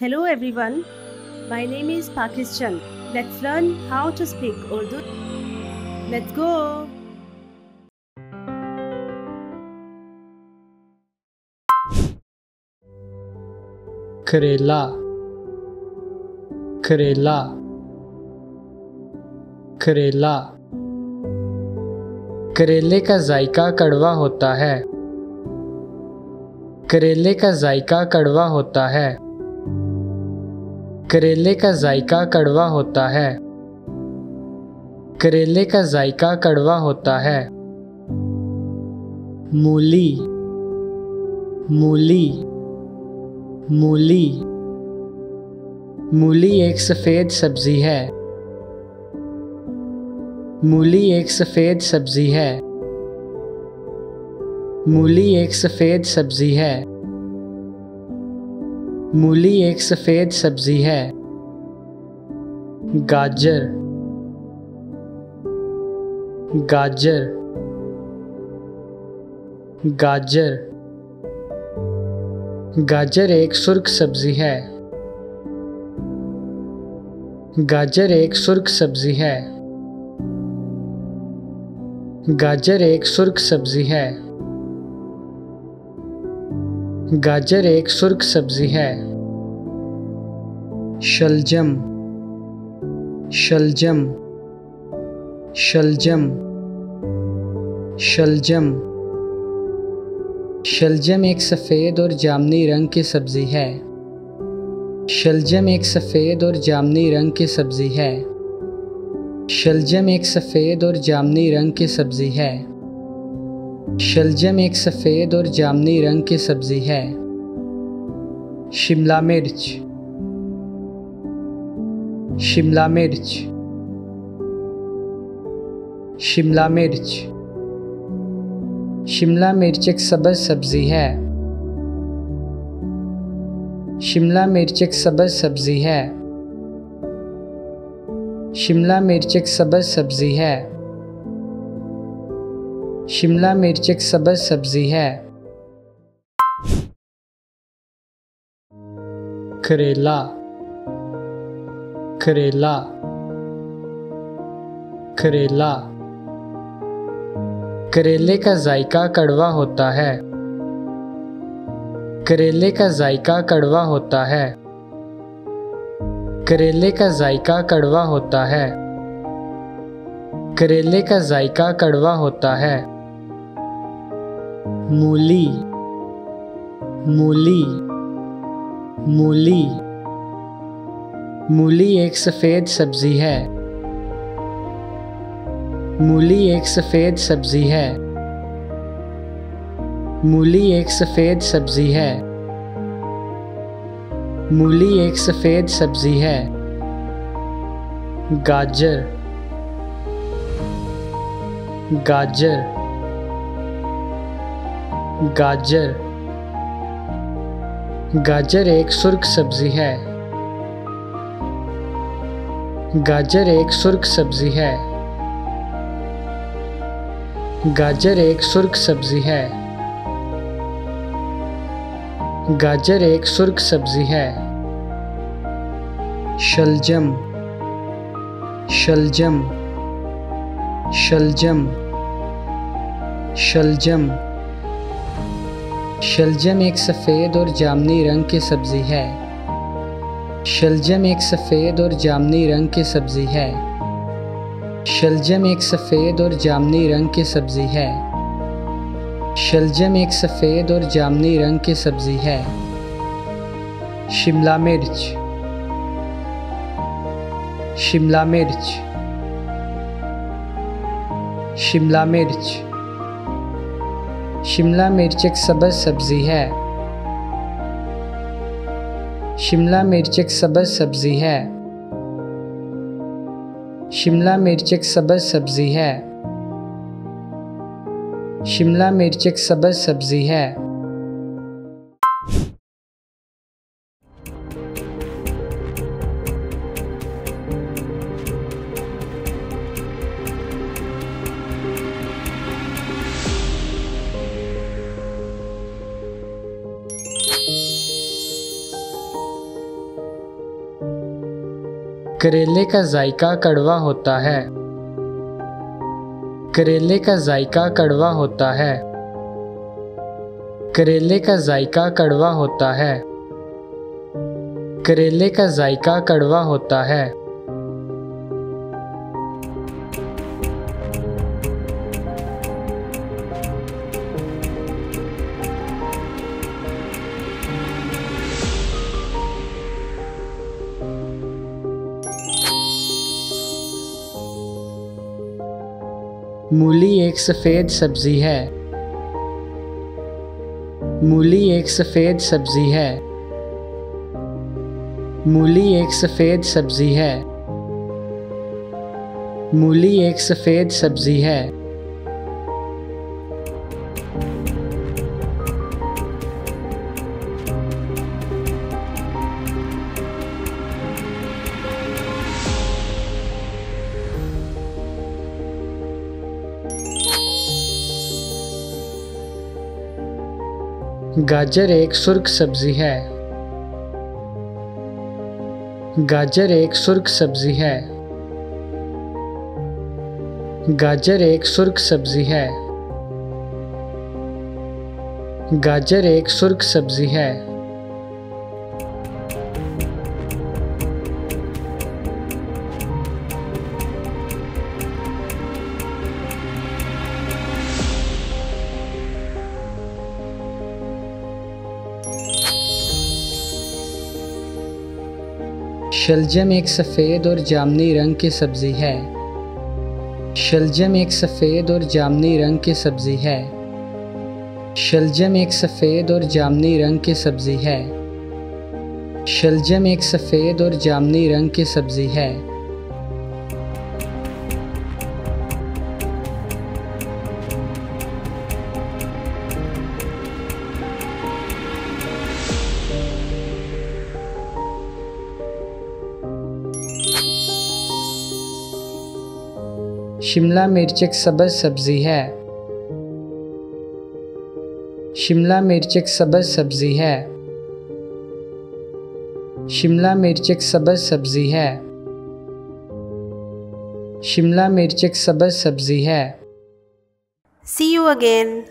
Hello everyone, my name is Pakis Chand. Let's learn how to speak Urdu. Let's go! करेला करेला करेला करेले का जायका कड़वा होता है। करेले का जायका कड़वा होता है। करेले का जायका कड़वा होता है। करेले का जायका कड़वा होता है। मूली मूली मूली मूली एक सफ़ेद सब्ज़ी है। मूली एक सफ़ेद सब्ज़ी है। मूली एक सफ़ेद सब्ज़ी है। मूली एक सफ़ेद सब्ज़ी है। गाजर गाजर गाजर गाजर एक सुर्ख सब्ज़ी है। गाजर एक सुर्ख सब्ज़ी है। गाजर एक सुर्ख सब्ज़ी है। गाजर एक सुर्ख सब्ज़ी है। शलजम शलजम शलजम शलजम शलजम एक सफ़ेद और जामनी रंग की सब्ज़ी है। शलजम एक सफ़ेद और जामनी रंग की सब्ज़ी है। शलजम एक सफ़ेद और जामनी रंग की सब्ज़ी है। शलजम एक सफ़ेद और जामनी रंग की सब्ज़ी है। शिमला मिर्च शिमला मिर्च शिमला मिर्च शिमला मिर्च एक सब्ज़ सब्ज़ी है। शिमला मिर्च एक सब्ज़ सब्ज़ी है। शिमला मिर्च एक सब्ज़ सब्ज़ी है। शिमला मिर्च एक सब्ज़ सब्ज़ी है। करेला करेला करेला करेले का जायका कड़वा होता है। करेले का जायका कड़वा होता है। करेले का जायका कड़वा होता है। करेले का जायका कड़वा होता है। मूली मूली मूली मूली एक सफ़ेद सब्ज़ी है। मूली एक सफ़ेद सब्ज़ी है। मूली एक सफ़ेद सब्ज़ी है। मूली एक सफ़ेद सब्ज़ी है। गाजर गाजर गाजर गाजर एक सुर्ख सब्ज़ी है। गाजर एक सुर्ख सब्ज़ी है। गाजर एक सुर्ख सब्ज़ी है। गाजर एक सुर्ख सब्ज़ी है। शलजम शलजम शलजम शलजम शलजम एक सफ़ेद और जामनी रंग की सब्ज़ी है। शलजम एक सफ़ेद और जामनी रंग की सब्ज़ी है। शलजम एक सफ़ेद और जामनी रंग की सब्ज़ी है। शलजम एक सफ़ेद और जामनी रंग की सब्ज़ी है। शिमला मिर्च शिमला मिर्च शिमला मिर्च शिमला मिर्च एक सब्ज़ सब्ज़ी है। शिमला मिर्च एक सब्ज़ सब्ज़ी है। शिमला मिर्च एक सब्ज़ सब्ज़ी है। शिमला मिर्च एक सब्ज़ सब्ज़ी है। करेले का जायका कड़वा होता है। करेले का जायका कड़वा होता है। करेले का जायका कड़वा होता है। करेले का जायका कड़वा होता है। मूली एक सफ़ेद सब्ज़ी है। मूली एक सफ़ेद सब्ज़ी है। मूली एक सफ़ेद सब्ज़ी है। मूली एक सफ़ेद सब्ज़ी है। गाजर एक सुर्ख सब्ज़ी है। गाजर एक सुर्ख सब्ज़ी है। गाजर एक सुर्ख सब्ज़ी है। गाजर एक सुर्ख सब्ज़ी है। शलजम एक सफ़ेद और जामुनी रंग की सब्ज़ी है। शलजम एक सफ़ेद और जामुनी रंग की सब्ज़ी है। शलजम एक सफ़ेद और जामुनी रंग की सब्ज़ी है। शलजम एक सफ़ेद और जामुनी रंग की सब्ज़ी है। शिमला मिर्च एक सब्ज़ सब्ज़ी है। शिमला मिर्च एक सब्ज़ सब्ज़ी है। शिमला मिर्च एक सब्ज़ सब्ज़ी है। शिमला मिर्च एक सब्ज़ सब्ज़ी है। See you again.